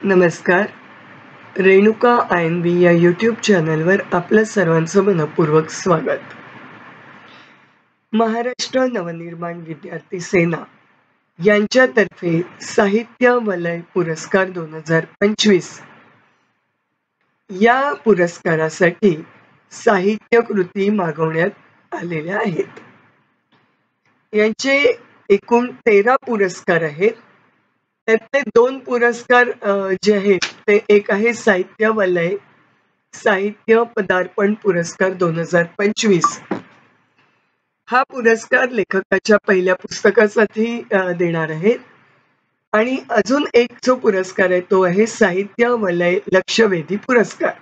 नमस्कार. रेणुका INB या YouTube चॅनलवर आपलं सर्वांचं मनपूर्वक स्वागत. महाराष्ट्र नवनिर्माण विद्यार्थी सेना यांच्यातर्फे साहित्य वलय पुरस्कार 2025 या पुरस्कारासाठी साहित्य कृती मागवण्यात आलेल्या आहेत. यांचे एकूण 13 पुरस्कार आहेत. त्यातले 2 पुरस्कार जे आहेत ते एक आहे साहित्य वलय साहित्य पदार्पण पुरस्कार 2025. हा पुरस्कार लेखकाच्या पहिल्या पुस्तकासाठी देणार आहेत. आणि अजून एक जो पुरस्कार आहे तो आहे साहित्य वलय लक्षवेधी पुरस्कार.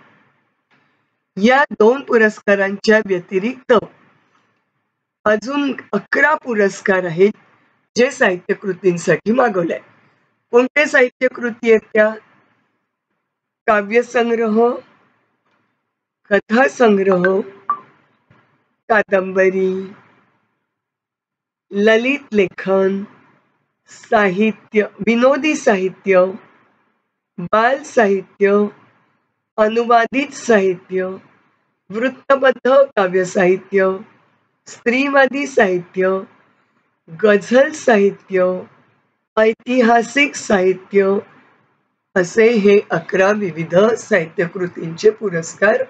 या 2 पुरस्कारांच्या व्यतिरिक्त अजून 11 पुरस्कार आहेत जे साहित्य कृतींसाठी मागवले. कोणते साहित्य कृती आहेत त्या? काव्यसंग्रह, कथासंग्रह, कादंबरी, ललित लेखन, साहित्य, विनोदी साहित्य, बाल साहित्य, अनुवादित साहित्य, वृत्तबद्ध काव्य साहित्य, स्त्रीवादी साहित्य, गझल साहित्य, ऐतिहासिक साहित्य असे हे 11 विविध साहित्य कृतींचे पुरस्कार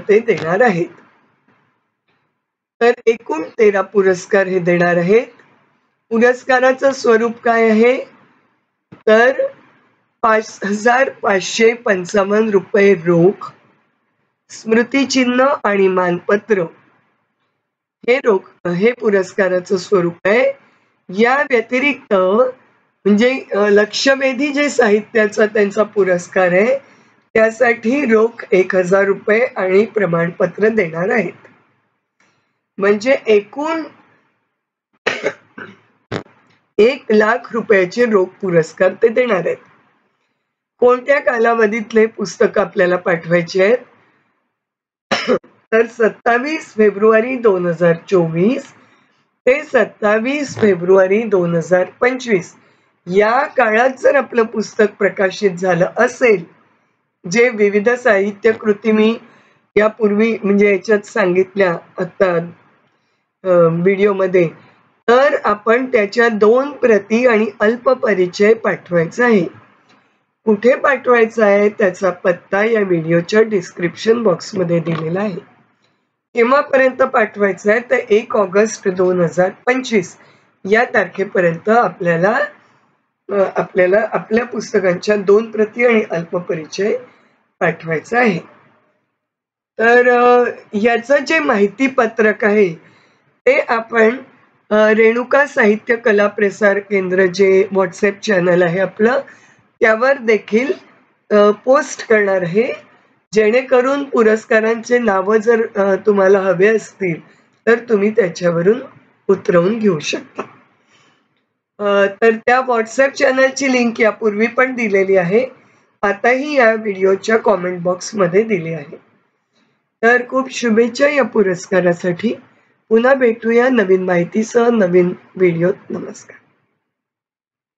ते देणार आहेत. तर एकूण 13 पुरस्कार हे देणार आहेत. पुरस्काराचं स्वरूप काय आहे? तर 5,555 रुपये रोख, स्मृतिचिन्ह आणि मानपत्र हे पुरस्काराचं स्वरूप आहे. या व्यतिरिक्त म्हणजे लक्षवेधी जे साहित्याचा त्यांचा पुरस्कार आहे त्यासाठी रोख 1,000 रुपये आणि प्रमाणपत्र देणार आहेत. म्हणजे एकूण 1,00,000 रुपयाचे रोख पुरस्कार ते देणार आहेत. कोणत्या कालावधीतले पुस्तक आपल्याला पाठवायचे आहेत? तर 27 फेब्रुवारी 2024 ते 27 फेब्रुवारी 2025 या काळात जर आपलं पुस्तक प्रकाशित झालं असेल, जे विविध साहित्य कृती मी यापूर्वी म्हणजे याच्यात सांगितल्या आता व्हिडिओमध्ये, तर आपण त्याच्या 2 प्रती आणि अल्प परिचय पाठवायचा आहे. कुठे पाठवायचा आहे त्याचा पत्ता या व्हिडिओच्या डिस्क्रिप्शन बॉक्समध्ये दिलेला आहे. केव्हापर्यंत पाठवायचं आहे तर 1 ऑगस्ट 2025 या तारखेपर्यंत आपल्याला आपल्या पुस्तकांच्या 2 प्रती आणि अल्प परिचय पाठवायचा आहे. तर याचं जे माहिती पत्रक आहे ते आपण रेणुका साहित्य कला प्रसार केंद्र जे व्हॉट्सअप चॅनल आहे आपलं त्यावर देखील पोस्ट करणार आहे, जेणेकरून पुरस्कारांचे नावं जर तुम्हाला हवे असतील तर तुम्ही त्याच्यावरून उतरवून घेऊ शकता. तर त्या व्हॉट्सअप चॅनलची लिंक यापूर्वी पण दिलेली आहे, आताही या व्हिडिओच्या कॉमेंट बॉक्समध्ये दिली आहे. तर खूप शुभेच्छा या पुरस्कारासाठी. पुन्हा भेटूया नवीन माहितीसह नवीन व्हिडिओत. नमस्कार.